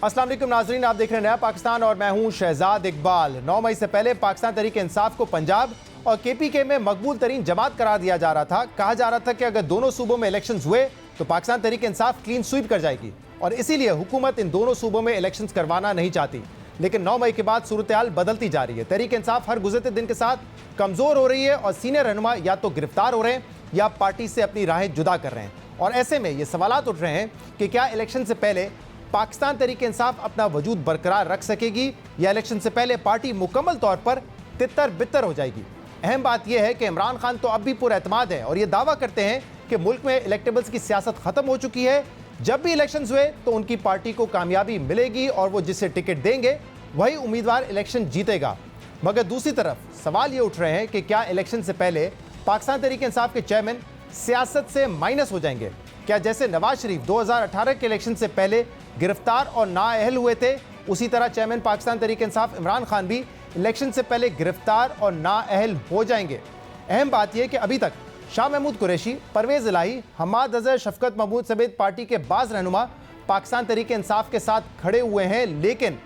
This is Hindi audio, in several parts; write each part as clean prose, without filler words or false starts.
अस्सलाम वालेकुम नाजरीन, आप देख रहे हैं नया पाकिस्तान और मैं हूं शहजाद इकबाल। 9 मई से पहले पाकिस्तान तहरीक इंसाफ को पंजाब और केपीके में मकबूल तरीन जमात करार दिया जा रहा था। कहा जा रहा था कि अगर दोनों सूबों में इलेक्शंस हुए तो पाकिस्तान तहरीक इंसाफ क्लीन स्वीप कर जाएगी और इसीलिए हुकूमत इन दोनों सूबों में इलेक्शंस करवाना नहीं चाहती। लेकिन 9 मई के बाद सूरत हाल बदलती जा रही है। तहरीक इंसाफ हर गुजरते दिन के साथ कमजोर हो रही है और सीनियर रहनुमा या तो गिरफ्तार हो रहे हैं या पार्टी से अपनी राहें जुदा कर रहे हैं। और ऐसे में ये सवालात उठ रहे हैं कि क्या इलेक्शन से पहले पाकिस्तान तहरीक इंसाफ अपना वजूद बरकरार रख सकेगी या इलेक्शन से पहले पार्टी मुकम्मल तौर पर तितर बितर हो जाएगी। अहम बात यह है कि इमरान खान तो अब भी पुरएतमाद है और ये दावा करते हैं कि मुल्क में इलेक्टेबल्स की सियासत खत्म हो चुकी है। जब भी इलेक्शंस हुए तो उनकी पार्टी को कामयाबी मिलेगी और वो जिसे टिकट देंगे वही उम्मीदवार इलेक्शन जीतेगा। मगर दूसरी तरफ सवाल ये उठ रहे हैं कि क्या इलेक्शन से पहले पाकिस्तान तहरीक इंसाफ के चेयरमैन सियासत से माइनस हो जाएंगे? क्या जैसे नवाज शरीफ 2018 के इलेक्शन से पहले गिरफ्तार और नाअहल हुए थे, उसी तरह चेयरमैन पाकिस्तान तहरीक इंसाफ इमरान खान भी इलेक्शन से पहले गिरफ्तार और नाअहल हो जाएंगे? अहम बात यह कि अभी तक शाह महमूद कुरैशी, परवेज इलाही, हम्माद अजहर, शफकत महमूद समेत पार्टी के बाज़ रहनुमा पाकिस्तान तहरीक इंसाफ के साथ खड़े हुए हैं, लेकिन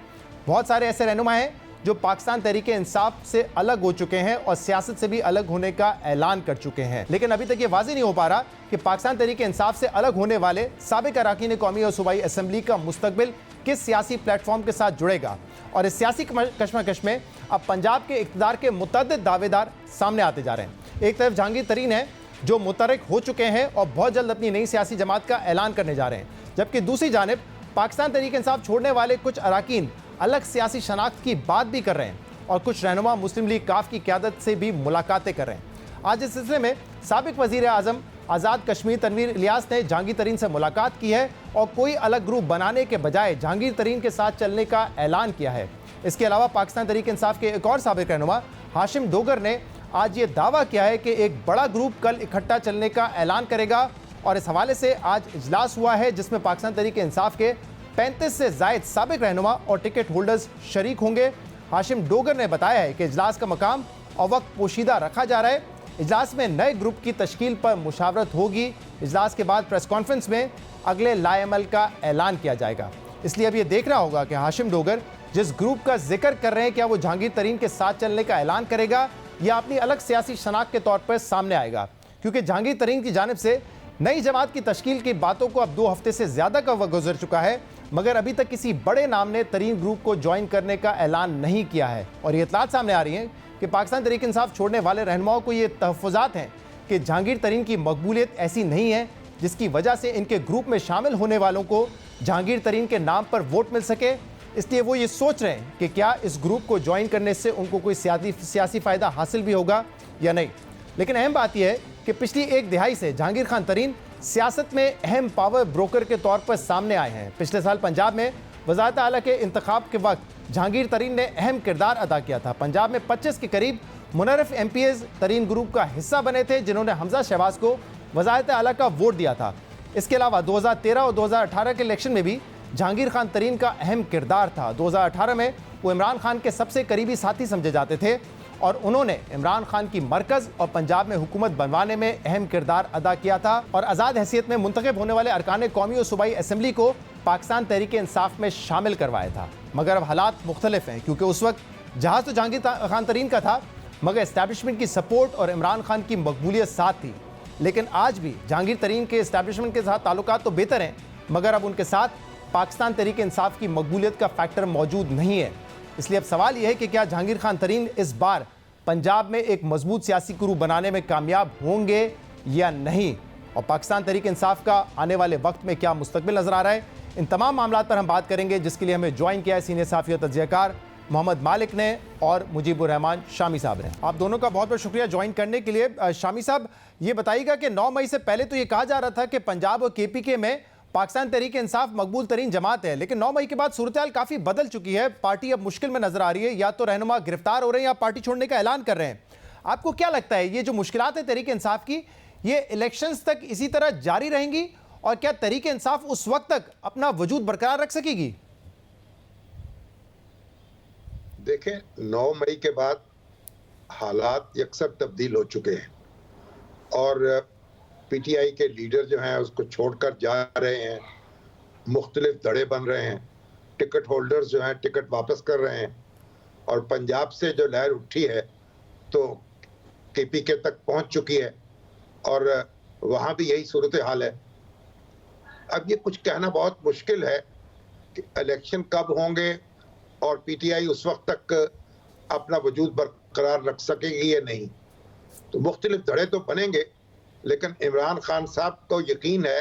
बहुत सारे ऐसे रहनुमा हैं जो पाकिस्तान तहरीक इंसाफ से अलग हो चुके हैं और सियासत से भी अलग होने का ऐलान कर चुके हैं। लेकिन अभी तक ये वाज़ेह नहीं हो पा रहा कि पाकिस्तान तहरीक इंसाफ से अलग होने वाले साबिक अरकान कौमी और सूबाई असम्बली का मुस्तकबिल किस सियासी प्लेटफॉर्म के साथ जुड़ेगा। और इस सियासी कशमकश में अब पंजाब के इक़्तिदार के मुतअद्दिद दावेदार सामने आते जा रहे हैं। एक तरफ जहांगीर तरीन है जो मुतरक हो चुके हैं और बहुत जल्द अपनी नई सियासी जमात का ऐलान करने जा रहे हैं, जबकि दूसरी जानिब पाकिस्तान तहरीक इंसाफ छोड़ने वाले कुछ अरकान अलग सियासी शनाख्त की बात भी कर रहे हैं और कुछ रहनुमा मुस्लिम लीग काफ की क़यादत से भी मुलाकातें कर रहे हैं। आज इस सिलसिले में साबिक वज़ीर आज़म आज़ाद कश्मीर तनवीर इलियास ने जहांगीर तरीन से मुलाकात की है और कोई अलग ग्रुप बनाने के बजाय जहांगीर तरीन के साथ चलने का ऐलान किया है। इसके अलावा पाकिस्तान तहरीक इंसाफ के एक और साबिक रहनुमा हाशिम डोगर ने आज ये दावा किया है कि एक बड़ा ग्रुप कल इकट्ठा चलने का ऐलान करेगा और इस हवाले से आज इजलास हुआ है जिसमें पाकिस्तान तहरीक इंसाफ के 35 से ज़ायद साबिक रहनुमा और टिकट होल्डर्स शरीक होंगे। हाशिम डोगर ने बताया है कि इजलास का मकाम और वक्त पोशीदा रखा जा रहा है। इजलास में नए ग्रुप की तश्कील पर मुशावरत होगी। इजलास के बाद प्रेस कॉन्फ्रेंस में अगले लाएमल का ऐलान किया जाएगा। इसलिए अब ये देखना होगा कि हाशिम डोगर जिस ग्रुप का जिक्र कर रहे हैं क्या वो जहांगीर तरीन के साथ चलने का ऐलान करेगा या अपनी अलग सियासी शनाख्त के तौर पर सामने आएगा, क्योंकि जहांगीर तरीन की जानिब से नई जमात की तश्कील की बातों को अब 2 हफ्ते से ज़्यादा का वक्त गुजर चुका है, मगर अभी तक किसी बड़े नाम ने तरीन ग्रुप को ज्वाइन करने का ऐलान नहीं किया है। और ये इतलात सामने आ रही हैं कि पाकिस्तान तहरीक इंसाफ छोड़ने वाले रहनुमाओं को ये तहफ़्फ़ुज़ात हैं कि जहांगीर तरीन की मकबूलियत ऐसी नहीं है जिसकी वजह से इनके ग्रुप में शामिल होने वालों को जहांगीर तरीन के नाम पर वोट मिल सके। इसलिए वो ये सोच रहे हैं कि क्या इस ग्रुप को ज्वाइन करने से उनको कोई सियासी फ़ायदा हासिल भी होगा या नहीं। लेकिन अहम बात यह है कि पिछली एक दिहाई से जहांगीर खान तरीन सियासत में अहम पावर ब्रोकर के तौर पर सामने आए हैं। पिछले साल पंजाब में वज़ारत आला के इंतखाब के वक्त जहांगीर तरीन ने अहम किरदार अदा किया था। पंजाब में 25 के करीब मुनर्रफ MPs तरीन ग्रुप का हिस्सा बने थे जिन्होंने हमजा शहबाज को वज़ारत आला का वोट दिया था। इसके अलावा 2013 और 2018 के इलेक्शन में भी जहांगीर खान तरीन का अहम किरदार था। 2018 में वो इमरान खान के सबसे करीबी साथी समझे जाते थे और उन्होंने इमरान खान की मरकज़ और पंजाब में हुकूमत बनवाने में अहम किरदार अदा किया था और आज़ाद हैसियत में मुंतखब होने वाले अरकान कौमी और सूबाई असम्बली को पाकिस्तान तहरीक इंसाफ में शामिल करवाया था। मगर अब हालात मुख्तलिफ हैं, क्योंकि उस वक्त जहाज़ तो जहांगीर खान तरीन का था मगर इस्टेब्लिशमेंट की सपोर्ट और इमरान खान की मकबूलियत साथ थी। लेकिन आज भी जहांगीर तरीन के इस्टेब्लिशमेंट के साथ ताल्लुकात तो बेहतर हैं, मगर अब उनके साथ पाकिस्तान तहरीक इंसाफ की मकबूलियत का फैक्टर मौजूद नहीं है। इसलिए अब सवाल यह है कि क्या जहांगीर खान तरीन इस बार पंजाब में एक मजबूत सियासी ग्रुप बनाने में कामयाब होंगे या नहीं, और पाकिस्तान तहरीक इंसाफ का आने वाले वक्त में क्या मुस्तकबिल नजर आ रहा है। इन तमाम मामलात पर हम बात करेंगे, जिसके लिए हमें ज्वाइन किया है सीनियर सहाफ़ी और तज्ज़ियाकार मोहम्मद मालिक ने और मुजीबुर रहमान शामी साहब ने। आप दोनों का बहुत बहुत शुक्रिया ज्वाइन करने के लिए। शामी साहब, ये बताइएगा कि 9 मई से पहले तो ये कहा जा रहा था कि पंजाब और KPK में पाकिस्तान तहरीक इंसाफ मकबूल तरीन जमात है, लेकिन 9 मई के बाद सूरत हाल काफ़ी बदल चुकी है। पार्टी अब मुश्किल में नजर आ रही है, या तो रहनुमा गिरफ्तार हो रहे हैं या पार्टी छोड़ने का ऐलान कर रहे हैं। आपको क्या लगता है ये जो मुश्किलात है तहरीक इंसाफ की, ये इलेक्शंस तक इसी तरह जारी रहेंगी और क्या तहरीक इंसाफ उस वक्त तक अपना वजूद बरकरार रख सकेगी? देखें, 9 मई के बाद हालात यकसर तब्दील हो चुके हैं और PTI के लीडर जो हैं उसको छोड़कर जा रहे हैं, मुख्तलिफ धड़े बन रहे हैं टिकट होल्डर्स जो हैं टिकट वापस कर रहे हैं, और पंजाब से जो लहर उठी है तो केपीके तक पहुंच चुकी है, और वहां भी यही सूरत हाल है। अब ये कुछ कहना बहुत मुश्किल है कि इलेक्शन कब होंगे और पीटीआई उस वक्त तक अपना वजूद बरकरार रख सकेगी या नहीं। तो मुख्तलिफ धड़े तो बनेंगे, लेकिन इमरान खान साहब को यकीन है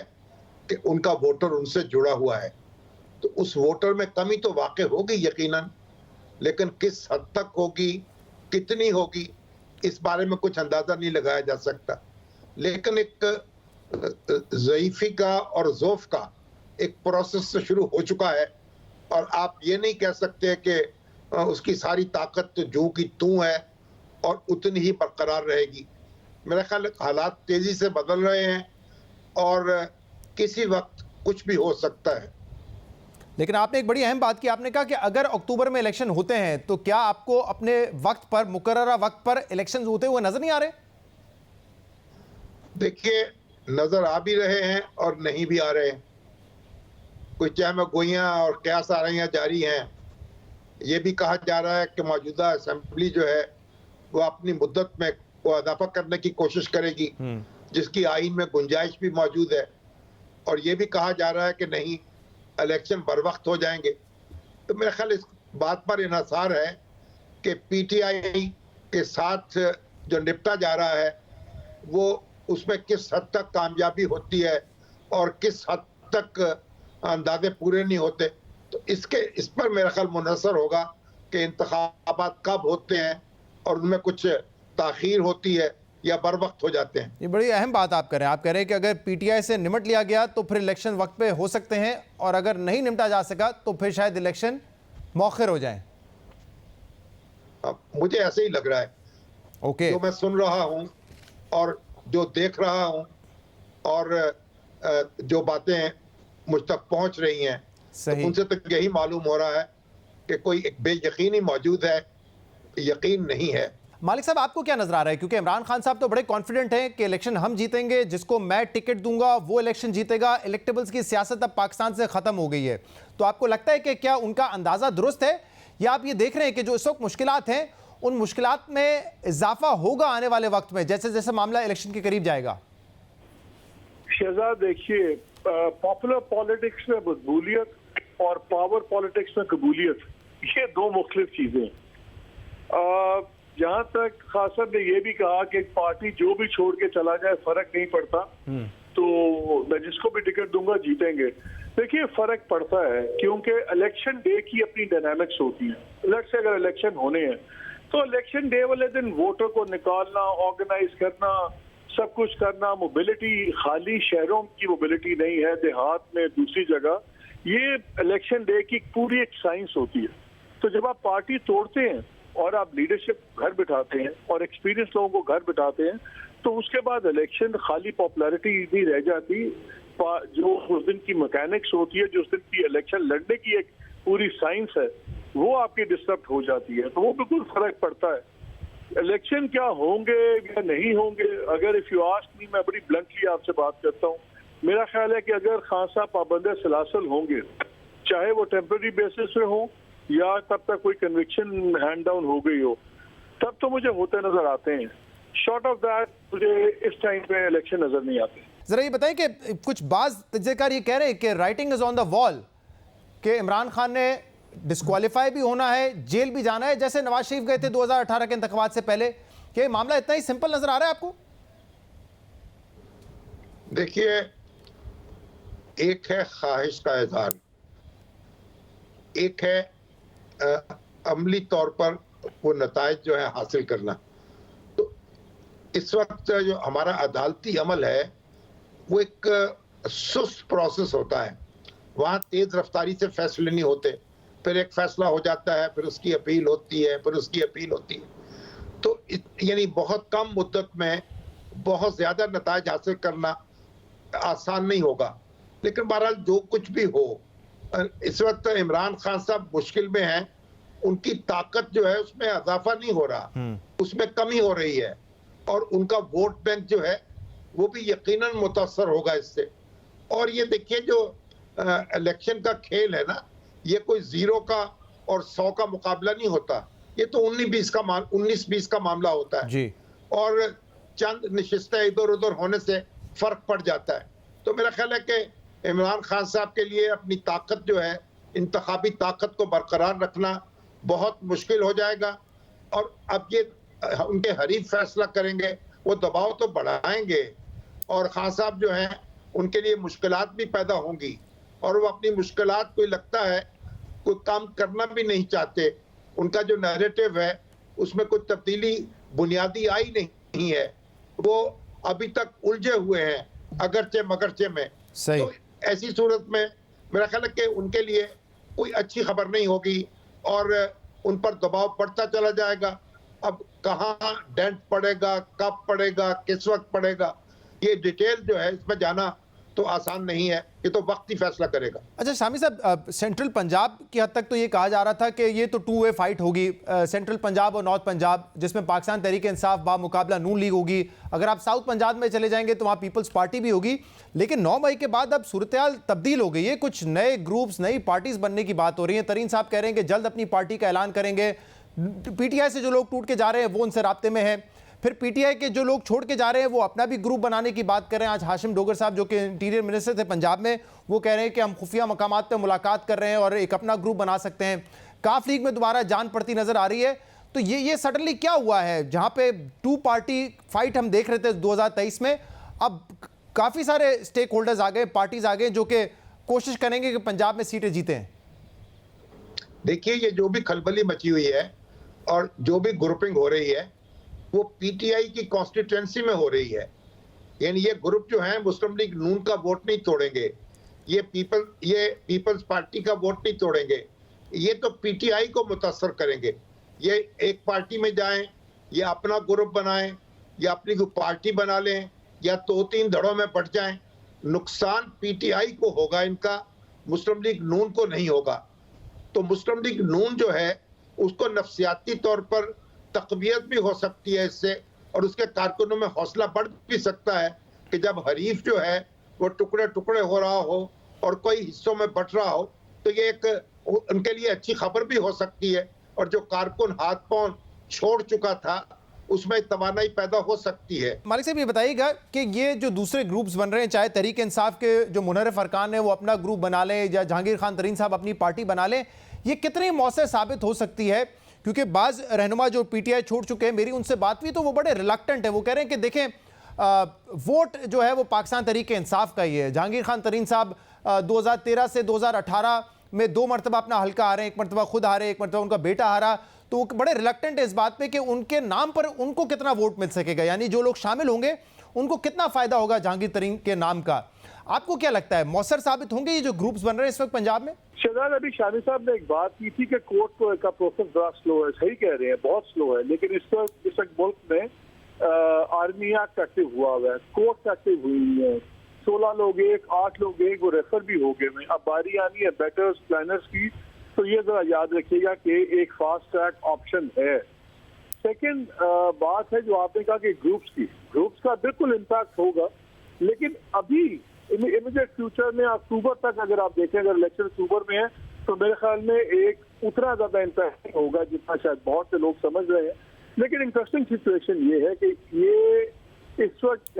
कि उनका वोटर उनसे जुड़ा हुआ है, तो उस वोटर में कमी तो वाकई होगी यकीनन, लेकिन किस हद तक होगी, कितनी होगी, इस बारे में कुछ अंदाजा नहीं लगाया जा सकता। लेकिन एक ज़ईफ़ी का और ज़ौफ़ का एक प्रोसेस से शुरू हो चुका है, और आप ये नहीं कह सकते कि उसकी सारी ताकत तो जू की तू है और उतनी ही बरकरार रहेगी। मेरा ख्याल हालात तेजी से बदल रहे हैं और किसी वक्त कुछ भी हो सकता है। लेकिन आपने एक बड़ी अहम बात की, आपने कहा कि अगर अक्टूबर में इलेक्शन होते हैं तो क्या आपको अपने वक्त पर, मुकर्ररा वक्त पर इलेक्शन होते हुए नजर नहीं आ रहे? देखिए, नजर आ भी रहे हैं और नहीं भी आ रहे हैं। कुछ चाहे गोइयां और कयास आराइयां जारी हैं। ये भी कहा जा रहा है कि मौजूदा असेंबली जो है वो अपनी मुद्दत में वो इजाफा करने की कोशिश करेगी, जिसकी आईन में गुंजाइश भी मौजूद है, और ये भी कहा जा रहा है कि नहीं, इलेक्शन बर वक्त हो जाएंगे। तो मेरा ख्याल इस बात पर इन्हसार है कि पीटीआई के साथ जो निपटा जा रहा है वो उसमें किस हद तक कामयाबी होती है और किस हद तक अंदाजे पूरे नहीं होते। तो इस पर मेरा ख्याल मुनहसर होगा कि इंतखाबात कब होते हैं और उनमें कुछ ताखीर होती है या बर वक्त हो जाते हैं। ये बड़ी अहम बात आप कह रहे हैं। आप कह रहे हैं कि अगर पीटीआई से निमट लिया गया तो फिर इलेक्शन वक्त पे हो सकते हैं, और अगर नहीं निमटा जा सका तो फिर शायद इलेक्शन मौखिर हो जाए। मुझे ऐसे ही लग रहा है। ओके। जो मैं सुन रहा हूं और जो देख रहा हूं और जो बातें मुझ तक पहुंच रही हैं, तो उनसे तक यही मालूम हो रहा है कि कोई एक बेयकीनी मौजूद है, यकीन नहीं है। मालिक साहब, आपको क्या नजर आ रहा है? क्योंकि इमरान खान साहब तो बड़े कॉन्फिडेंट हैं कि इलेक्शन हम जीतेंगे, जिसको मैं टिकट दूंगा वो इलेक्शन जीतेगा, इलेक्टेबल्स की सियासत अब पाकिस्तान से खत्म हो गई है। तो आपको लगता है कि क्या उनका अंदाजा दुरुस्त है, या आप ये देख रहे हैं कि जो इस वक्त मुश्किलात हैं उन मुश्किलात में इजाफा होगा आने वाले वक्त में, जैसे जैसे मामला इलेक्शन के करीब जाएगा? शहजाद, देखिए, पॉपुलर पॉलिटिक्स में मकबूलियत और पावर पॉलिटिक्स में कबूलियत, ये दो मुख्तलिफ चीजें। जहां तक खासर ने यह भी कहा कि एक पार्टी जो भी छोड़ के चला जाए फर्क नहीं पड़ता, तो मैं जिसको भी टिकट दूंगा जीतेंगे। देखिए, फर्क पड़ता है, क्योंकि इलेक्शन डे की अपनी डायनामिक्स होती है। लेट्स से अगर इलेक्शन होने हैं तो इलेक्शन डे वाले दिन वोटर को निकालना, ऑर्गेनाइज करना, सब कुछ करना, मोबिलिटी खाली शहरों की मोबिलिटी नहीं है, देहात में दूसरी जगह, ये इलेक्शन डे की पूरी एक साइंस होती है। तो जब आप पार्टी तोड़ते हैं और आप लीडरशिप घर बिठाते हैं और एक्सपीरियंस लोगों को घर बिठाते हैं, तो उसके बाद इलेक्शन खाली पॉपुलैरिटी नहीं रह जाती। जो उस दिन की मैकेनिक्स होती है, जो उस दिन की इलेक्शन लड़ने की एक पूरी साइंस है, वो आपकी डिस्टर्ब हो जाती है। तो वो बिल्कुल फर्क पड़ता है। इलेक्शन क्या होंगे या नहीं होंगे, अगर इफ यू आस्क मी, मैं बड़ी ब्लंटली आपसे बात करता हूँ, मेरा ख्याल है कि अगर खान साहब पाबंद सलासल होंगे, चाहे वो टेम्पररी बेसिस पे हो या तब तक कोई कन्विक्शन हैंड डाउन हो गई हो, तब तो मुझे होते नजर आते हैं। शॉर्ट ऑफ दैट मुझे इस टाइम पे इलेक्शन नजर नहीं आते। जरा ये बताएं कि कुछ बाज तज्ज़ेकार ये कह रहे हैं कि writing is on the wall, कि इमरान खान ने डिस्क्वालीफाई भी होना है, जेल भी जाना है, जैसे नवाज शरीफ गए थे 2018 के इंतखाबात से पहले। क्या मामला इतना ही सिंपल नजर आ रहा है आपको? देखिए, एक है ख्वाहिश का इजहार, एक है अमली तौर पर वो नताइज जो है हासिल करना। तो इस वक्त जो हमारा अदालती अमल है वो एक सुस्त प्रोसेस होता है। वहाँ तेज रफ्तारी से फैसले नहीं होते, फिर एक फैसला हो जाता है, फिर उसकी अपील होती है, फिर उसकी अपील होती है। तो यानी बहुत कम मुद्दत में बहुत ज्यादा नताइज हासिल करना आसान नहीं होगा। लेकिन बहरहाल जो कुछ भी हो, इस वक्त इमरान खान साहब मुश्किल में हैं। उनकी ताकत जो है उसमें इजाफा नहीं हो रहा, उसमें कमी हो रही है, और उनका वोट बैंक जो है वो भी यकीनन मुतासर होगा इससे। और ये देखिए, जो इलेक्शन का खेल है ना, ये कोई 0 का और 100 का मुकाबला नहीं होता, ये तो 19-20 का मामला होता है जी। और चंद नशिस्तें इधर उधर होने से फर्क पड़ जाता है। तो मेरा ख्याल है कि इमरान खान साहब के लिए अपनी ताकत जो है, इंतखाबी ताकत को बरकरार रखना बहुत मुश्किल हो जाएगा। और अब ये उनके हरीफ फैसला करेंगे, वो दबाव तो बढ़ाएंगे और खान साहब जो हैं उनके लिए मुश्किलात भी पैदा होंगी और वो अपनी मुश्किलात को लगता है कोई काम करना भी नहीं चाहते। उनका जो नैरेटिव है उसमें कोई तब्दीली बुनियादी आई नहीं है, वो अभी तक उलझे हुए हैं अगरचे मगरचे में। सही। तो ऐसी सूरत में मेरा ख्याल है कि उनके लिए कोई अच्छी खबर नहीं होगी और उन पर दबाव बढ़ता चला जाएगा। अब कहाँ डेंट पड़ेगा, कब पड़ेगा, किस वक्त पड़ेगा, ये डिटेल जो है इसमें जाना तो आसान नहीं है, ये तो वक्त ही फैसला करेगा। अच्छा शामी साहब, सेंट्रल पंजाब की हद तक तो ये कहा जा रहा था कि ये तो 2 वे फाइट होगी, सेंट्रल पंजाब और नॉर्थ पंजाब, जिसमें पाकिस्तान तहरीक इंसाफ बा मुकाबला नून लीग होगी। अगर आप साउथ पंजाब में चले जाएंगे तो वहाँ पीपल्स पार्टी भी होगी। लेकिन 9 मई के बाद अब सूरत-ए-हाल तब्दील हो गई है, कुछ नए ग्रुप्स, नई पार्टीज बनने की बात हो रही है। तरीन साहब कह रहे हैं कि जल्द अपनी पार्टी का ऐलान करेंगे। पीटीआई से जो लोग टूट के जा रहे हैं वो उनसे राब्ते में है, फिर पीटीआई के जो लोग छोड़ के जा रहे हैं वो अपना भी ग्रुप बनाने की बात कर रहे हैं। आज हाशिम डोगर साहब जो कि इंटीरियर मिनिस्टर थे पंजाब में, वो कह रहे हैं कि हम खुफिया मकामात पे मुलाकात कर रहे हैं और एक अपना ग्रुप बना सकते हैं। काफ लीग में दोबारा जान पड़ती नजर आ रही है। तो ये सडनली क्या हुआ है, जहां पे 2 पार्टी फाइट हम देख रहे थे 2023 में, अब काफी सारे स्टेक होल्डर्स आ गए, पार्टीज आ गए जो कि कोशिश करेंगे कि पंजाब में सीटें जीते हैं। देखिए, ये जो भी खलबली मची हुई है और जो भी ग्रुपिंग हो रही है वो पीटीआई की कॉन्स्टिट्यूएंसी में हो रही है। यानी ये ग्रुप जो है मुस्लिम लीग नून का वोट नहीं तोड़ेंगे, ये पीपल्स पार्टी का वोट नहीं तोड़ेंगे, ये तो पीटीआई को मुतासर करेंगे। ये एक पार्टी में जाएं या अपना ग्रुप बनाएं या अपनी कोई पार्टी बना लें या 2-3 धड़ों में बढ़ जाएं, नुकसान पीटीआई को होगा इनका, मुस्लिम लीग नून को नहीं होगा। तो मुस्लिम लीग नून जो है उसको नफसियाती तौर पर तकवियत भी हो सकती है इससे, और उसके कारकुनों में हौसला बढ़ भी सकता है कि जब हरीफ जो है वो टुकड़े टुकड़े हो रहा हो और कोई हिस्सों में बट रहा हो, तो ये एक उनके लिए अच्छी खबर भी हो सकती है। और जो कारकुन हाथ पांव छोड़ चुका था उसमें तवानाई पैदा हो सकती है। मालिक साहब ये बताइएगा कि ये जो दूसरे ग्रुप्स बन रहे हैं, चाहे तहरीक इंसाफ के जो मुनर्रिफ अरकान है वो अपना ग्रुप बना लें या जहांगीर खान तरीन साहब अपनी पार्टी बना लें, ये कितनी मौसर साबित हो सकती है? क्योंकि बाज़ रहनुमा जो पीटीआई छोड़ चुके हैं, मेरी उनसे बात हुई तो वो बड़े रिलक्टेंट है। वो कह रहे हैं कि देखें वोट जो है वो पाकिस्तान तहरीक इंसाफ का ही है। जहांगीर खान तरीन साहब 2013 से 2018 में 2 मरतबा अपना हल्का हारे, 1 मरतबा खुद हारे, 1 मरतबा उनका बेटा हारा। तो वो बड़े रिलक्टेंट है इस बात पे कि उनके नाम पर उनको कितना वोट मिल सकेगा, यानी जो लोग शामिल होंगे उनको कितना फायदा होगा जहांगीर तरीन के नाम का। आपको क्या लगता है, मौसर साबित होंगे ये जो ग्रुप्स बन रहे हैं इस वक्त पंजाब में? शहजाद, अभी शामी साहब ने एक बात की थी कि कोर्ट का प्रोसेस बड़ा स्लो है। सही कह रहे हैं, बहुत स्लो है, लेकिन इस वक्त मुल्क में आर्मी एक्ट एक्टिव हुआ है, कोर्ट एक्टिव हुई है, 16 लोग एक, 8 लोग एक, वो रेफर भी हो गए। अब बारी आनी है बेटर्स प्लानर्स की, तो ये जरा याद रखिएगा कि एक फास्ट ट्रैक ऑप्शन है। सेकंड बात है जो आपने कहा कि ग्रुप्स का बिल्कुल इम्पैक्ट होगा, लेकिन अभी इमीडिएट फ्यूचर में अक्टूबर तक अगर आप देखें, अगर इलेक्शन अक्टूबर में है तो मेरे ख्याल में एक उतना ज्यादा इम्पैक्ट होगा जितना शायद बहुत से लोग समझ रहे हैं। लेकिन इंटरेस्टिंग सिचुएशन ये है कि ये इस वक्त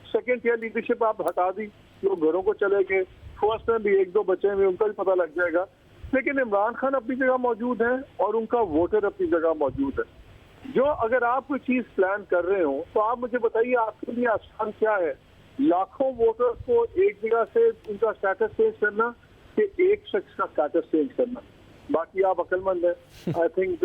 सेकेंड ईयर लीडरशिप आप हटा दी, लोग घरों को चले गए, फर्स्ट में भी 1-2 बचे हुए, उनका भी पता लग जाएगा। लेकिन इमरान खान अपनी जगह मौजूद है और उनका वोटर अपनी जगह मौजूद है। जो अगर आप कोई चीज प्लान कर रहे हो तो आप मुझे बताइए आपके लिए आसान क्या है, लाखों वोटर्स को एक जगह से उनका स्टेटस चेंज करना कि एक शख्स का स्टेटस चेंज करना? बाकी आप अक्लमंद हैं, I think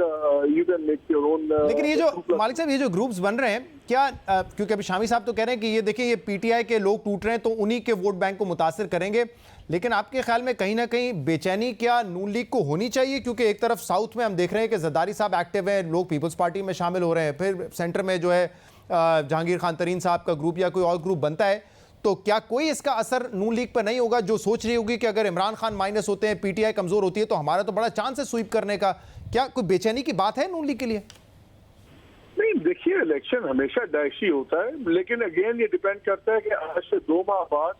you can make your own. लेकिन ये जो मालिक साहब ये जो ग्रुप्स बन रहे हैं क्या, क्योंकि अभी शामी साहब तो कह रहे हैं कि ये देखिए ये पीटीआई के लोग टूट रहे हैं तो उन्हीं के वोट बैंक को मुतासिर करेंगे, लेकिन आपके ख्याल में कहीं ना कहीं बेचैनी क्या नून लीग को होनी चाहिए? क्योंकि एक तरफ साउथ में हम देख रहे हैं कि जरदारी साहब एक्टिव हैं, लोग पीपल्स पार्टी में शामिल हो रहे हैं, फिर सेंटर में जो है जहांगीर खान तरीन साहब का ग्रुप या कोई और ग्रुप बनता है, तो क्या कोई इसका असर नून लीग पर नहीं होगा जो सोच रही होगी कि अगर इमरान खान माइनस होते हैं, पीटीआई कमजोर होती है तो हमारा तो बड़ा चांस है स्वीप करने का? क्या कोई बेचैनी की बात है नून लीग के लिए? नहीं, देखिए इलेक्शन हमेशा डैशी होता है, लेकिन अगेन ये डिपेंड करता है कि आज से 2 माह बाद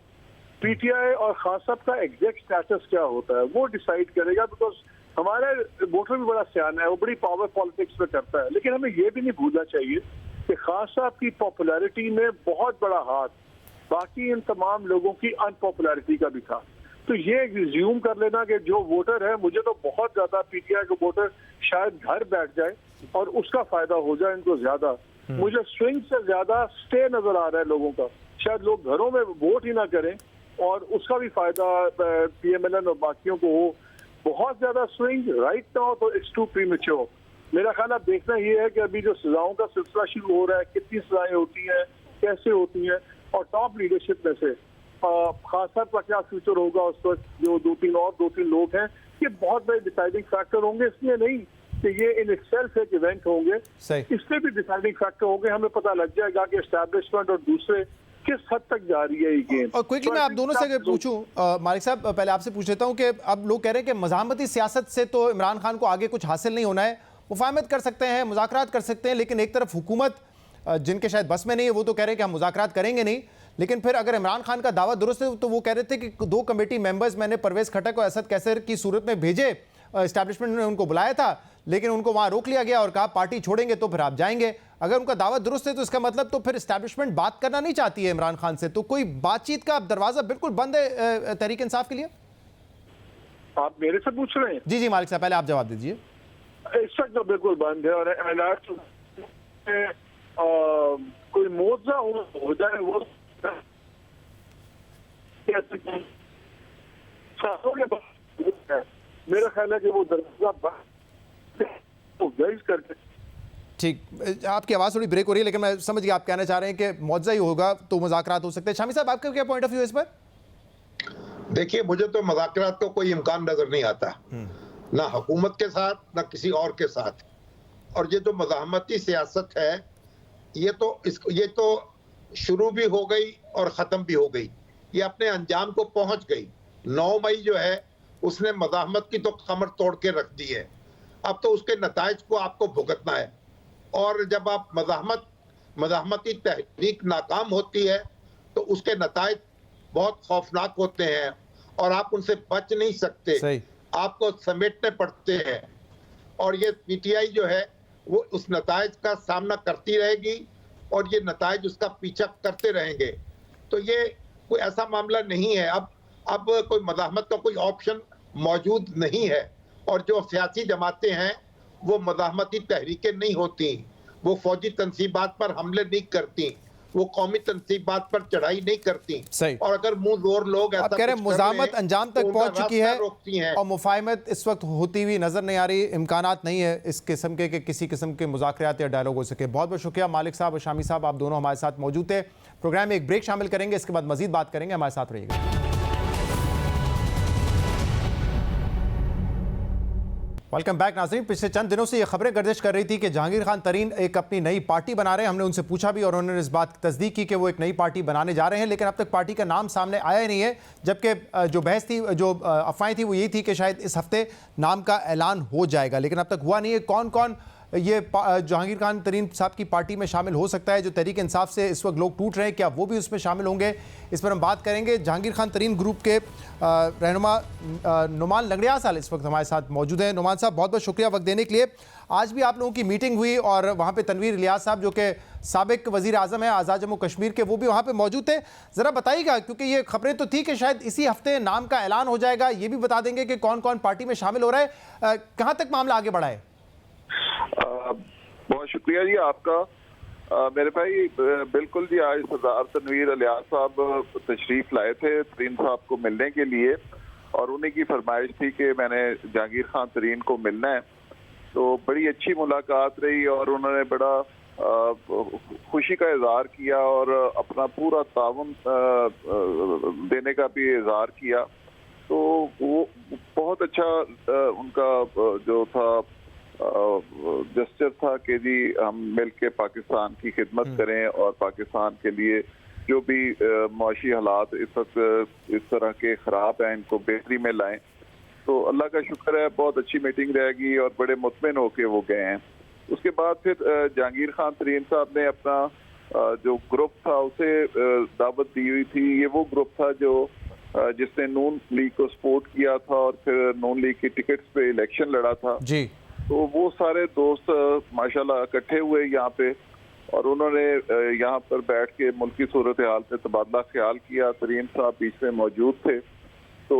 पीटीआई और खान साहब का एग्जैक्ट स्टेटस क्या होता है वो डिसाइड करेगा, बिकॉज हमारा वोटर भी बड़ा सियाना है, वो बड़ी पावर पॉलिटिक्स में करता है। लेकिन हमें ये भी नहीं भूलना चाहिए कि खान साहब की पॉपुलैरिटी में बहुत बड़ा हाथ बाकी इन तमाम लोगों की अनपॉपुलैरिटी का भी था। तो ये रिज्यूम कर लेना कि जो वोटर है, मुझे तो बहुत ज्यादा पीटीआई के वोटर शायद घर बैठ जाए और उसका फायदा हो जाए इनको ज्यादा। मुझे स्विंग से ज्यादा स्टे नजर आ रहा है लोगों का, शायद लोग घरों में वोट ही ना करें और उसका भी फायदा पीएमएलएन और बाकियों को हो। बहुत ज्यादा स्विंग राइट नाउ तो इट्स टू प्रीमेच्योर। मेरा ख्याल अब देखना ये है कि अभी जो सजाओं का सिलसिला शुरू हो रहा है, कितनी सजाएं होती हैं, कैसे होती हैं, और टॉप लीडरशिप में से खान साहब का क्या फ्यूचर होगा उस वक्त, जो दो तीन लोग हैं, ये बहुत बड़े डिसाइडिंग फैक्टर होंगे। इसलिए नहीं कि ये इन इटसेल्फ एक इवेंट होंगे, इससे भी डिसाइडिंग फैक्टर होंगे। हमें पता लग जाएगा कि एस्टैब्लिशमेंट और दूसरे किस हद तक जा रही है ये गेम। और क्विकली मैं आप दोनों से पूछूं, मालिक साहब पहले आपसे पूछ लेता हूं कि अब लोग कह रहे हैं कि मज़ाहमती सियासत से तो इमरान खान को आगे कुछ हासिल नहीं होना है, मुफाहमत कर सकते हैं, मुज़ाकरात कर सकते हैं, लेकिन एक तरफ हुकूमत जिनके शायद बस में नहीं है वो तो कह रहे हैं कि हम मुज़ाकरात करेंगे नहीं। लेकिन फिर अगर इमरान खान का दावा दुरुस्त है तो वो कह रहे थे कि 2 कमेटी मेंबर्स मैंने परवेज़ खटक और असद कैसर की सूरत में भेजे, एस्टैब्लिशमेंट ने उनको बुलाया था लेकिन उनको वहां रोक लिया गया और कहा पार्टी छोड़ेंगे तो फिर आप जाएंगे। अगर उनका दावा दुरुस्त है तो इसका मतलब तो फिर एस्टैब्लिशमेंट बात करना नहीं चाहती है इमरान खान से, तो कोई बातचीत का दरवाजा बिल्कुल बंद है तहरीक इंसाफ के लिए। आप मेरे से पूछ रहे हैं? जी जी मालिक साहब, पहले आप जवाब दीजिए। इस वक्त तो बिल्कुल बंद है, और कोई मुआवजा हो जाए वो मेरा ख्याल है कि वो दरवाजा करके। ठीक, आपकी आवाज़ थोड़ी ब्रेक हो रही है लेकिन मैं समझ गया आप कहना चाह रहे हैं कि मुआवजा ही होगा तो मुज़ाकरात हो सकते हैं। शामी साहब आपका क्या पॉइंट ऑफ व्यू है इस पर? देखिए, मुझे तो मुज़ाकरात का कोई इम्कान नजर नहीं आता, ना हुकूमत के साथ ना किसी और के साथ। और ये जो मज़ाहमती सियासत है ये तो शुरू भी हो गई और ख़त्म भी हो गई, ये अपने अंजाम को पहुंच गई। 9 मई जो है उसने मज़ाहमत की तो कमर तोड़ के रख दी है, अब तो उसके नताइज को आपको भुगतना है। और जब आप मज़ाहमती तहरीक नाकाम होती है तो उसके नताइज बहुत खौफनाक होते हैं और आप उनसे बच नहीं सकते, आपको समेटने पड़ते हैं। और ये पीटीआई जो है वो उस नताइज का सामना करती रहेगी और ये नताइज उसका पीछा करते रहेंगे। तो ये कोई ऐसा मामला नहीं है, अब कोई मज़ाहमत का कोई ऑप्शन मौजूद नहीं है। और जो सियासी जमातें हैं वो मज़ाहमती तहरीकें नहीं होती, वो फौजी तनसीबात पर हमले नहीं करती, वो कौमी तनसीबात पर चढ़ाई नहीं करती। और अगर मुंह जोर लोग ऐसा कह रहे हैं मुज़ाहमत अंजाम तक पहुंच चुकी है और मुफाहमत इस वक्त होती हुई नजर नहीं आ रही, इम्कानात नहीं है इस किस्म के कि किसी किस्म के मुज़ाकरात या डायलॉग हो सके। बहुत बहुत शुक्रिया मालिक साहब और शामी साहब, आप दोनों हमारे साथ मौजूद थे। प्रोग्राम में एक ब्रेक शामिल करेंगे, इसके बाद मजीद बात करेंगे, हमारे साथ रहिएगा। वेलकम बैक नाज़रीन। पिछले चंद दिनों से ये खबरें गर्दिश कर रही थी कि जहांगीर खान तरीन एक अपनी नई पार्टी बना रहे हैं। हमने उनसे पूछा भी और उन्होंने इस बात की तस्दीक की कि वो एक नई पार्टी बनाने जा रहे हैं, लेकिन अब तक पार्टी का नाम सामने आया ही नहीं है। जबकि जो बहस थी, जो अफवाहें थी वो ये थी कि शायद इस हफ्ते नाम का ऐलान हो जाएगा, लेकिन अब तक हुआ नहीं है। कौन कौन ये जहांगीर खान तरीन साहब की पार्टी में शामिल हो सकता है? जो तहरीक इंसाफ से इस वक्त लोग टूट रहे हैं, क्या वो भी उसमें शामिल होंगे? इस पर हम बात करेंगे। जहांगीर खान तरीन ग्रुप के रहनुमा नुमान लंगड़िया साल इस वक्त हमारे साथ मौजूद हैं। नुमान साहब, बहुत बहुत शुक्रिया वक्त देने के लिए। आज भी आप लोगों की मीटिंग हुई और वहाँ पे तनवीर इलियास साहब जो कि साबिक वज़ीर आज़म है आज़ाद जम्मू कश्मीर के, वो भी वहाँ पे मौजूद थे। ज़रा बताइएगा, क्योंकि ये खबरें तो थी कि शायद इसी हफ्ते नाम का ऐलान हो जाएगा, ये भी बता देंगे कि कौन कौन पार्टी में शामिल हो रहा है, कहाँ तक मामला आगे बढ़ा है? बहुत शुक्रिया जी आपका। मेरे भाई बिल्कुल जी, आज सरदार तनवीर इलियास साहब तशरीफ लाए थे तरीन साहब को मिलने के लिए और उन्हीं की फरमाइश थी कि मैंने जहांगीर खान तरीन को मिलना है। तो बड़ी अच्छी मुलाकात रही और उन्होंने बड़ा खुशी का इजहार किया और अपना पूरा ताउन देने का भी इजहार किया। तो वो बहुत अच्छा उनका जो था जेस्चर था कि जी हम मिलके पाकिस्तान की खिदमत करें और पाकिस्तान के लिए जो भी मुआशी हालात इस वक्त इस तरह के ख़राब हैं इनको बेहतरी में लाएं। तो अल्लाह का शुक्र है, बहुत अच्छी मीटिंग रहेगी और बड़े मुतमिन होके वो गए हैं। उसके बाद फिर जहांगीर खान तरीन साहब ने अपना जो ग्रुप था उसे दावत दी हुई थी। ये वो ग्रुप था जो जिसने नून लीग को सपोर्ट किया था और फिर नून लीग की टिकट्स पे इलेक्शन लड़ा था जी। तो वो सारे दोस्त माशाल्लाह इकट्ठे हुए यहाँ पे और उन्होंने यहाँ पर बैठ के मुल्क की सूरत हाल पे तबादला ख्याल किया। तरीन साहब बीच में मौजूद थे तो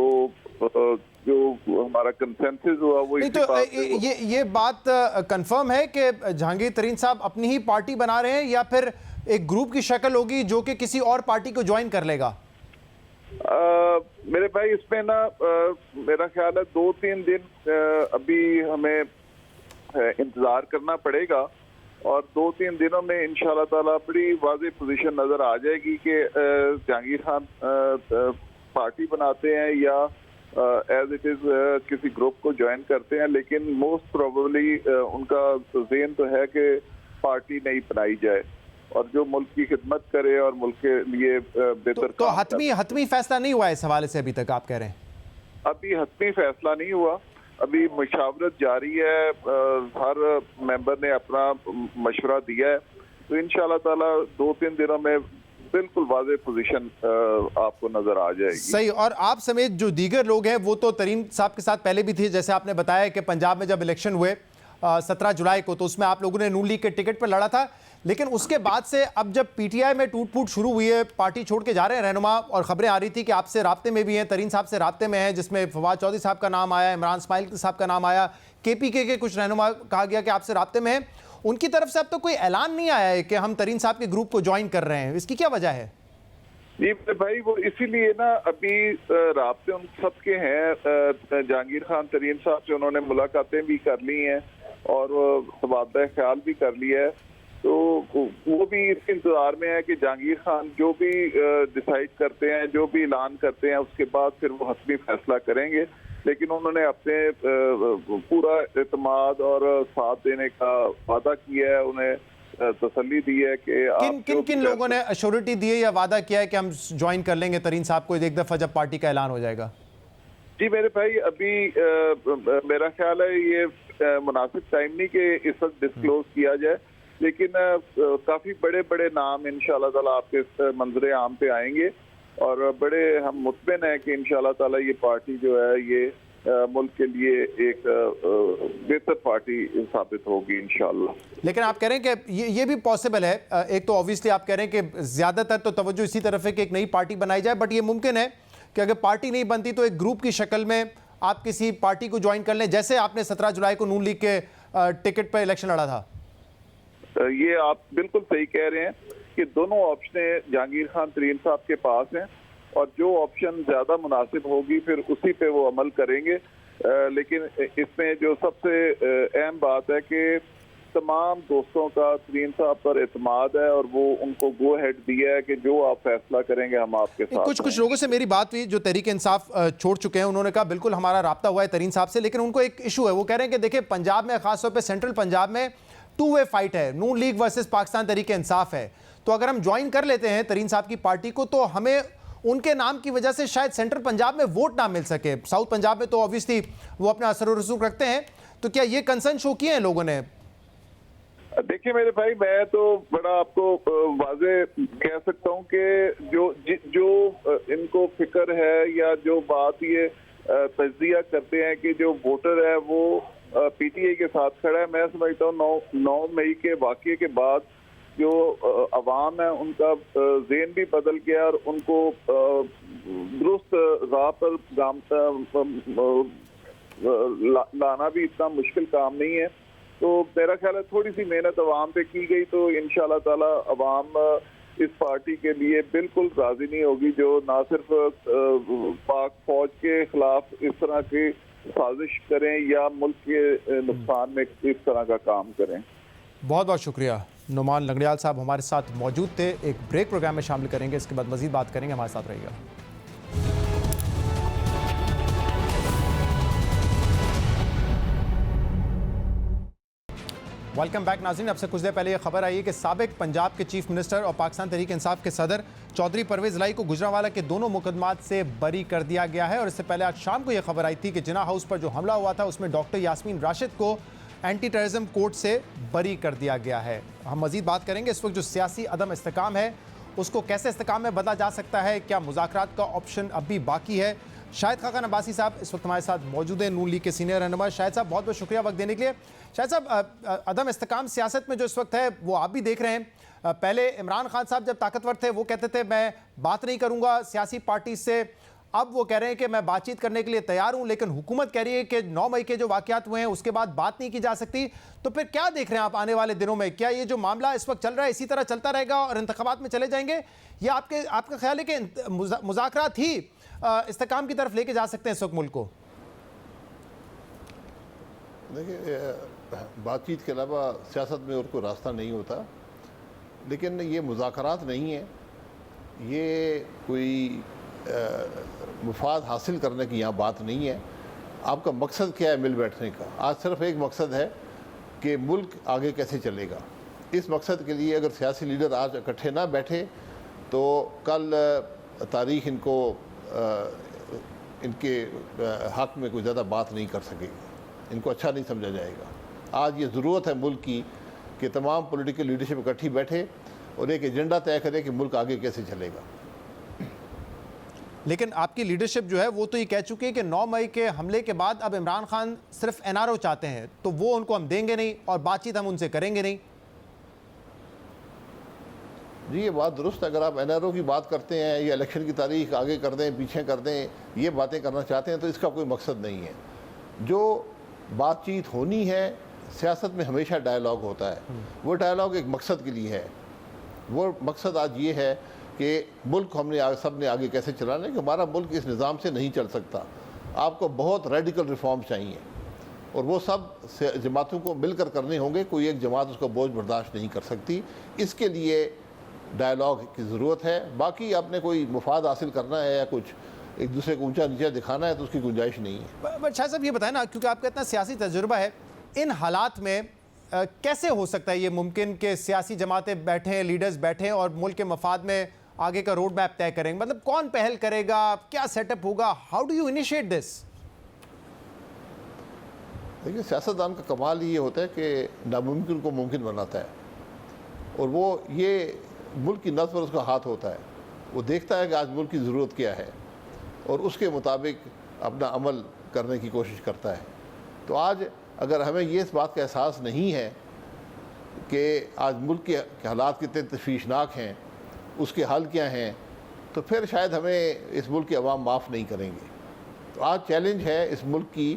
जो हमारा कंसेंसस हुआ वो नहीं तो ये बात कंफर्म है कि जहांगीर तरीन साहब अपनी ही पार्टी बना रहे हैं या फिर एक ग्रुप की शक्ल होगी जो कि किसी और पार्टी को ज्वाइन कर लेगा? मेरे भाई इसमें ना मेरा ख्याल है 2-3 दिन अभी हमें इंतजार करना पड़ेगा और 2-3 दिनों में इंशाल्लाह ताला बड़ी वाज़ेह पोजीशन नजर आ जाएगी कि जहांगीर खान पार्टी बनाते हैं या एज इट इज किसी ग्रुप को ज्वाइन करते हैं। लेकिन मोस्ट प्रोबेबली उनका ज़हन तो है कि पार्टी नहीं बनाई जाए और जो मुल्क की खिदमत करे और मुल्क के लिए बेहतर तो हतमी फैसला नहीं हुआ इस हवाले से अभी तक, आप कह रहे हैं? अभी हतमी फैसला नहीं हुआ, अभी मुशावरत जारी है, हर मेंबर ने अपना मशवरा दिया है तो इंशाल्लाह ताला 2-3 दिनों में बिल्कुल वाज़ेह पोजीशन आपको नजर आ जाएगी। सही। और आप समेत जो दीगर लोग हैं वो तो तरीन साहब के साथ पहले भी थे, जैसे आपने बताया कि पंजाब में जब इलेक्शन हुए 17 जुलाई को तो उसमें आप लोगों ने नून लीग के टिकट पर लड़ा था, लेकिन उसके बाद से अब जब पीटीआई में टूट फूट शुरू हुई है, पार्टी छोड़ के जा रहे हैं रहनुमा और खबरें आ रही थी कि आपसे राब्ते में भी हैं, तरीन साहब से राब्ते में हैं, जिसमें फवाद चौधरी साहब का नाम आया, इमरान इस्माइल साहब का नाम आया, केपीके के कुछ रहनुमा कहा गया कि आपसे राब्ते में हैं। उनकी तरफ से अब तो कोई ऐलान नहीं आया है कि हम तरीन साहब के ग्रुप को ज्वाइन कर रहे हैं, इसकी क्या वजह है? जी भाई वो इसीलिए ना अभी राब्ते उन सबके हैं, जहांगीर खान तरीन साहब से उन्होंने मुलाकातें भी कर ली हैं और तबादला ख्याल भी कर लिया है तो वो भी इस इंतजार में है कि जहांगीर खान जो भी डिसाइड करते हैं, जो भी ऐलान करते हैं उसके बाद फिर वो हतमी फैसला करेंगे। लेकिन उन्होंने अपने पूरा एतमाद और साथ देने का वादा किया है, उन्हें तसल्ली दी है कि किन लोगों ने अश्योरिटी दी है या वादा किया है कि हम ज्वाइन कर लेंगे तरीन साहब को एक दफा जब पार्टी का ऐलान हो जाएगा? जी मेरे भाई अभी मेरा ख्याल है ये मुनासिब टाइम नहीं कि इस वक्त डिस्क्लोज किया जाए, लेकिन काफी बड़े बड़े नाम इंशाल्लाह ताला आपके मंजरे आम पे आएंगे और बड़े हम मुतमिन हैं कि इंशाल्लाह ताला ये पार्टी जो है ये मुल्क के लिए एक बेहतर पार्टी साबित होगी इंशाल्लाह। लेकिन आप कह रहे हैं कि ये भी पॉसिबल है, एक तो ऑब्वियसली आप कह रहे हैं कि ज्यादातर तो तवज्जो इसी तरफ है कि एक नई पार्टी बनाई जाए, बट ये मुमकिन है कि अगर पार्टी नहीं बनती तो एक ग्रुप की शक्ल में आप किसी पार्टी को ज्वाइन कर लें, जैसे आपने 17 जुलाई को नून लीग के टिकट पर इलेक्शन लड़ा था। ये आप बिल्कुल सही कह रहे हैं कि दोनों ऑप्शनें जहांगीर खान तरीन साहब के पास हैं और जो ऑप्शन ज्यादा मुनासिब होगी फिर उसी पे वो अमल करेंगे। लेकिन इसमें जो सबसे अहम बात है कि तमाम दोस्तों का तरीन साहब पर एतमाद है और वो उनको गो हेड दिया है कि जो आप फैसला करेंगे हम आपके साथ। कुछ लोगों से मेरी बात हुई जो तहरीक इंसाफ छोड़ चुके हैं, उन्होंने कहा बिल्कुल हमारा राब्ता हुआ है तरीन साहब से, लेकिन उनको एक इशू है। वो कह रहे हैं कि देखिए पंजाब में, खासतौर पर सेंट्रल पंजाब में 2 वे फाइट है, नून लीग वर्सेस पाकिस्तान तहरीक इंसाफ है, तो अगर हम ज्वाइन कर लेते हैं तरीन साहब की पार्टी को तो हमें उनके नाम की वजह से शायद सेंट्रल पंजाब में वोट ना मिल सके। साउथ पंजाब में तो ऑब्वियसली वो अपना असर रसूख रखते हैं, तो क्या ये कंसर्न शो किए हैं लोगों ने? देखिए मेरे भाई मैं तो बड़ा आपको वाजे कह सकता हूँ कि जो इनको फिक्र है या जो बात ये तज्जिया करते हैं कि जो वोटर है वो पीटीआई के साथ खड़ा है, मैं समझता हूँ 9 मई के वाक़ये के बाद जो अवाम है उनका ज़हन भी बदल गया और उनको दुरुस्त राह पर लाना भी इतना मुश्किल काम नहीं है। तो मेरा ख्याल है थोड़ी सी मेहनत अवाम पे की गई तो इंशाल्लाह ताला अवाम इस पार्टी के लिए बिल्कुल राजी नहीं होगी जो ना सिर्फ पाक फौज के खिलाफ इस तरह की साजिश करें या मुल्क के नुकसान में इस तरह का काम करें। बहुत बहुत शुक्रिया। नुमान लंगड़ियाल साहब हमारे साथ मौजूद थे। एक ब्रेक प्रोग्राम में शामिल करेंगे, इसके बाद मजीद बात करेंगे, हमारे साथ रहिएगा। वेलकम बैक नाज़रीन। अब से कुछ देर पहले ये खबर आई है कि साबिक पंजाब के चीफ मिनिस्टर और पाकिस्तान तहरीक इंसाफ के सदर चौधरी परवेज़ इलाही को गुजरांवाला के दोनों मुकदमात से बरी कर दिया गया है। और इससे पहले आज शाम को यह खबर आई थी कि जिना हाउस पर जो हमला हुआ था उसमें डॉक्टर यास्मीन राशिद को एंटी टेररिज्म कोर्ट से बरी कर दिया गया है। हम मजीद बात करेंगे। इस वक्त जो सियासी अदम इस्तेकाम है उसको कैसे इस्तेकाम में बदला जा सकता है, क्या मुज़ाकरात का ऑप्शन अब भी बाकी है। शाहिद खाकान अब्बासी साहब इस वक्त हमारे साथ मौजूद हैं, नून लीग के सीनियर रहनुमा। शाहिद साहब बहुत बहुत शुक्रिया वक्त देने के लिए। शाहिद साहब, अदम इस्तेकाम सियासत में जो इस वक्त है वो आप भी देख रहे हैं। पहले इमरान खान साहब जब ताकतवर थे वो कहते थे मैं बात नहीं करूंगा सियासी पार्टी से, अब वो कह रहे हैं कि मैं बातचीत करने के लिए तैयार हूं, लेकिन हुकूमत कह रही है कि 9 मई के जो वाकयात हुए हैं उसके बाद बात नहीं की जा सकती। तो फिर क्या देख रहे हैं आप आने वाले दिनों में? क्या ये जो मामला इस वक्त चल रहा है इसी तरह चलता रहेगा और इंतखाबात में चले जाएंगे, या आपका ख्याल है कि मुज़ाकरात ही इस्तेकाम की तरफ लेके जा सकते हैं इस वक्त मुल्क को? देखिए, बातचीत के अलावा सियासत में और कोई रास्ता नहीं होता, लेकिन ये मुज़ाकरात नहीं है, ये कोई मुफाद हासिल करने की यहाँ बात नहीं है। आपका मकसद क्या है मिल बैठने का? आज सिर्फ एक मकसद है कि मुल्क आगे कैसे चलेगा। इस मकसद के लिए अगर सियासी लीडर आज इकट्ठे ना बैठे तो कल तारीख इनको इनके हक़ में कोई ज़्यादा बात नहीं कर सकेगी, इनको अच्छा नहीं समझा जाएगा। आज ये ज़रूरत है मुल्क की कि तमाम पॉलिटिकल लीडरशिप इकट्ठी बैठे और एक एजेंडा तय करे कि मुल्क आगे कैसे चलेगा। लेकिन आपकी लीडरशिप जो है वो तो ये कह चुकी है कि 9 मई के हमले के बाद अब इमरान खान सिर्फ एनआरओ चाहते हैं, तो वो उनको हम देंगे नहीं और बातचीत हम उनसे करेंगे नहीं। जी, ये बात दुरुस्त है। अगर आप एनआरओ की बात करते हैं या इलेक्शन की तारीख आगे कर दें पीछे कर दें, ये बातें करना चाहते हैं तो इसका कोई मकसद नहीं है। जो बातचीत होनी है, सियासत में हमेशा डायलॉग होता है, वो डायलॉग एक मकसद के लिए है। वो मकसद आज ये है कि मुल्क हमने सब ने आगे कैसे चलाना है, कि हमारा मुल्क इस निज़ाम से नहीं चल सकता। आपको बहुत रेडिकल रिफॉर्म चाहिए और वो सब जमातों को मिलकर करने होंगे, कोई एक जमात उसका बोझ बर्दाश्त नहीं कर सकती। इसके लिए डायलॉग की ज़रूरत है। बाकी आपने कोई मुफाद हासिल करना है या कुछ एक दूसरे को ऊंचा नीचा दिखाना है तो उसकी गुंजाइश नहीं है। बट शायद साहब ये बताएं ना, क्योंकि आपका इतना सियासी तजुर्बा है, इन हालात में कैसे हो सकता है ये मुमकिन कि सियासी जमातें बैठें, लीडर्स बैठें और मुल्क के मफाद में आगे का रोड मैप तय करेंगे? मतलब कौन पहल करेगा, क्या सेटअप होगा, how do you initiate this? देखिए, सियासतदान का कमाल ये होता है कि नामुमकिन को मुमकिन बनाता है, और वो ये मुल्क की नज़्म पर उसका हाथ होता है। वो देखता है कि आज मुल्क की ज़रूरत क्या है और उसके मुताबिक अपना अमल करने की कोशिश करता है। तो आज अगर हमें ये इस बात का एहसास नहीं है कि आज मुल्क के हालात कितने तशवीशनाक हैं, उसके हल क्या हैं, तो फिर शायद हमें इस मुल्क के अवाम माफ़ नहीं करेंगे। तो आज चैलेंज है इस मुल्क की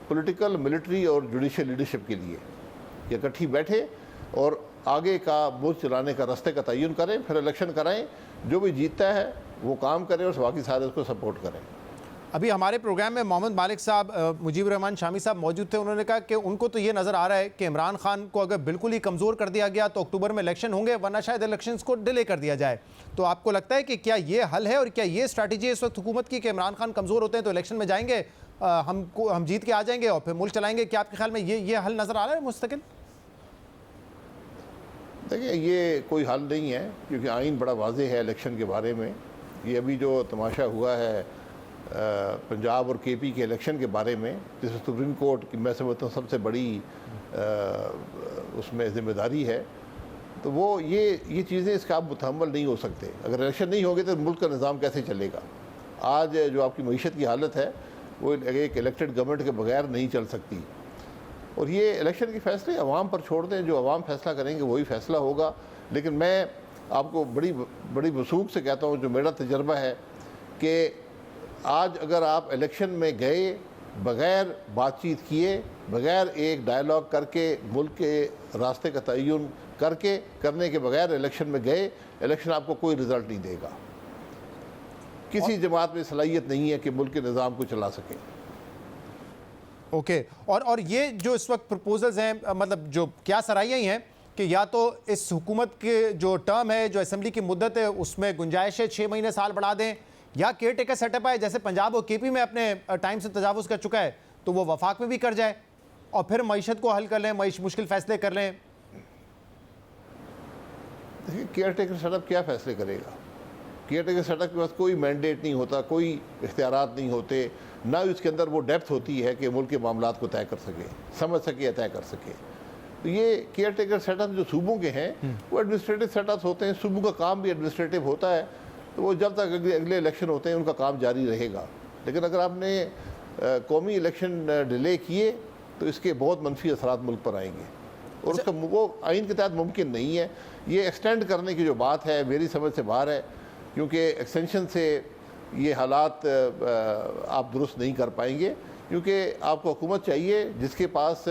पॉलिटिकल, मिलिट्री और जुडिशल लीडरशिप के लिए कि इकट्ठी बैठे और आगे का मुल्क चलाने का रास्ते का तयन करें, फिर इलेक्शन कराएं, जो भी जीतता है वो काम करे और बाकी सारे उसको सपोर्ट करें। अभी हमारे प्रोग्राम में मोहम्मद मालिक साहब, मुजीबर रहमान शामी साहब मौजूद थे। उन्होंने कहा कि उनको तो ये नज़र आ रहा है कि इमरान खान को अगर बिल्कुल ही कमज़ोर कर दिया गया तो अक्टूबर में इलेक्शन होंगे, वरना शायद इलेक्शंस को डिले कर दिया जाए। तो आपको लगता है कि क्या ये हल है और क्या ये स्ट्रैटेजी है इस वक्त हुकूमत की कि इमरान खान कमज़ोर होते हैं तो इलेक्शन में जाएंगे, हम जीत के आ जाएंगे और फिर मुल्क चलाएंगे? क्या आपके ख्याल में ये हल नज़र आ रहा है मुस्तकिल? देखिए, ये कोई हल नहीं है, क्योंकि आइन बड़ा वाज़ेह है इलेक्शन के बारे में। ये अभी जो तमाशा हुआ है पंजाब और केपी के इलेक्शन के बारे में, जिसमें सुप्रीम कोर्ट की मैं समझता हूँ सबसे बड़ी उसमें ज़िम्मेदारी है, तो वो ये चीज़ें इसका आप मुतहम्मल नहीं हो सकते। अगर इलेक्शन नहीं होंगे तो मुल्क का निज़ाम कैसे चलेगा? आज जो आपकी मईशत की हालत है वो एक इलेक्टेड गवर्नमेंट के बगैर नहीं चल सकती। और ये इलेक्शन के फैसले अवाम पर छोड़ दें, जो अवाम फैसला करेंगे वही फैसला होगा। लेकिन मैं आपको बड़ी वसूख से कहता हूँ, जो मेरा तजर्बा है, कि आज अगर आप इलेक्शन में गए बग़ैर बातचीत किए, बग़ैर एक डायलॉग करके, मुल्क के रास्ते का तयन करने के बगैर इलेक्शन में गए, इलेक्शन आपको कोई रिज़ल्ट नहीं देगा। किसी जमात में सलाहियत नहीं है कि मुल्क के निज़ाम को चला सके। ओके, और ये जो इस वक्त प्रपोजल्स हैं, मतलब जो क्या सराहियाँ ही हैं कि या तो इस हुकूमत के जो टर्म है, जो असम्बली की मुद्दत है, उसमें गुंजाइश है 6 महीने साल बढ़ा दें, या केयर टेकर सेटअप है जैसे पंजाब और केपी में अपने टाइम से तजावुज़ कर चुका है तो वो वफाक में भी कर जाए और फिर मईशत को हल कर लें, मुश्किल फैसले कर लें। देखिए, केयर टेकर सेटअप क्या फ़ैसले करेगा? केयर टेकर सेटअप के पास कोई मैंडेट नहीं होता, कोई इख्तियारात नहीं होते, ना इसके अंदर वो डेप्थ होती है कि मुल्क के मामलात को तय कर सके, समझ सके या तय कर सके। तो ये केयर टेकर सेटअप जो सूबों के हैं वो एडमिनिस्ट्रेटिव सेटअप्स होते हैं, सूबों का काम भी एडमिनिस्ट्रेटिव होता है, तो वो जब तक अगले इलेक्शन होते हैं उनका काम जारी रहेगा। लेकिन अगर आपने कौमी इलेक्शन डिले किए तो इसके बहुत मनफी असरात मुल्क पर आएंगे, और उसका वो आइन के तहत मुमकिन नहीं है। ये एक्सटेंड करने की जो बात है मेरी समझ से बाहर है, क्योंकि एक्सटेंशन से ये हालात आप दुरुस्त नहीं कर पाएंगे, क्योंकि आपको हुकूमत चाहिए जिसके पास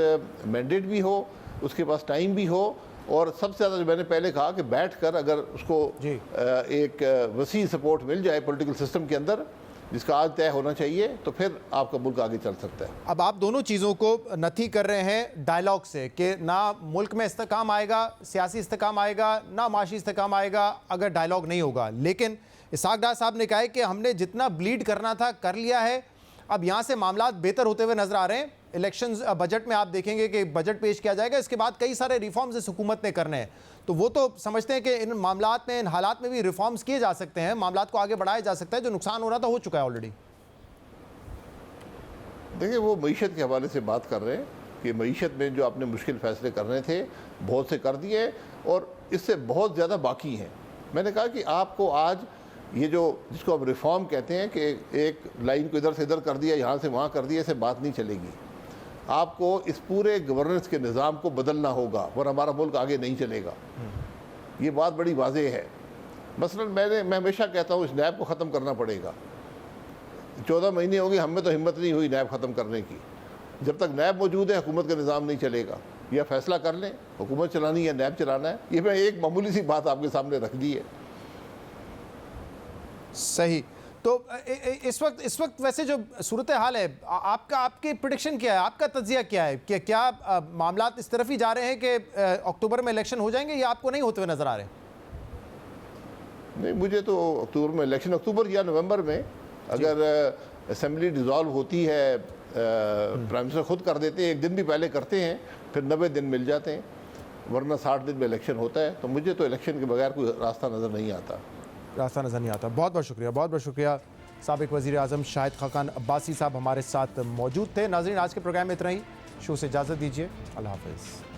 मैंडेट भी हो, उसके पास टाइम भी हो, और सबसे ज़्यादा जो मैंने पहले कहा कि बैठकर अगर उसको एक वसी सपोर्ट मिल जाए पॉलिटिकल सिस्टम के अंदर जिसका आज तय होना चाहिए, तो फिर आपका मुल्क आगे चल सकता है। अब आप दोनों चीज़ों को नथी कर रहे हैं डायलॉग से कि ना मुल्क में इस्तेकाम आएगा, सियासी इस्तेकाम आएगा, ना माशी इस्तेकाम आएगा अगर डायलॉग नहीं होगा। लेकिन इसहाक डार साहब ने कहा है कि हमने जितना ब्लीड करना था कर लिया है, अब यहाँ से मामला बेहतर होते हुए नजर आ रहे हैं। इलेक्शंस बजट में आप देखेंगे कि बजट पेश किया जाएगा, इसके बाद कई सारे रिफॉर्म्स इस हुकूमत ने करने हैं, तो वो तो समझते हैं कि इन मामलात में, इन हालात में भी रिफॉर्म्स किए जा सकते हैं, मामलात को आगे बढ़ाया जा सकता है, जो नुकसान हो रहा था हो चुका है ऑलरेडी। देखिए, वो मईशत के हवाले से बात कर रहे हैं कि मईशत में जो आपने मुश्किल फैसले करने थे बहुत से कर दिए और इससे बहुत ज़्यादा बाकी हैं। मैंने कहा कि आपको आज ये जो जिसको अब रिफॉर्म कहते हैं कि एक लाइन को इधर से इधर कर दिया, यहाँ से वहाँ कर दिया, इससे बात नहीं चलेगी। आपको इस पूरे गवर्नेंस के निज़ाम को बदलना होगा, वरना हमारा मुल्क आगे नहीं चलेगा। ये बात बड़ी वाज़ेह है। मसलन मैं हमेशा कहता हूँ इस नैब को ख़त्म करना पड़ेगा। 14 महीने हो गए, हमें तो हिम्मत नहीं हुई नैब ख़त्म करने की। जब तक नैब मौजूद है हुकूमत का निज़ाम नहीं चलेगा। या फैसला कर लें हुकूमत चलानी है, नैब चलाना है। ये मैं एक मामूली सी बात आपके सामने रख दी है। सही। तो इस वक्त वैसे जो सूरत हाल है, आपकी प्रेडिक्शन क्या है, आपका तज्जिया क्या है कि क्या मामलात इस तरफ ही जा रहे हैं कि अक्टूबर में इलेक्शन हो जाएंगे, या आपको नहीं होते हुए नजर आ रहे हैं? नहीं, मुझे तो अक्टूबर में इलेक्शन, अक्टूबर या नवंबर में अगर असेंबली डिज़ोल्व होती है, प्राइम मिनिस्टर खुद कर देते हैं, एक दिन भी पहले करते हैं, फिर 90 दिन मिल जाते हैं, वरना 60 दिन में इलेक्शन होता है। तो मुझे तो इलेक्शन के बगैर कोई रास्ता नज़र नहीं आता। रास्ता नज़र नहीं आता। बहुत बहुत शुक्रिया, बहुत बहुत शुक्रिया। साबिक वज़ीर आज़म शाहिद खाकान अब्बासी साहब हमारे साथ मौजूद थे। नाज़रीन, आज के प्रोग्राम में इतना ही। शो से इजाज़त दीजिए। अल्लाह हाफ़िज़।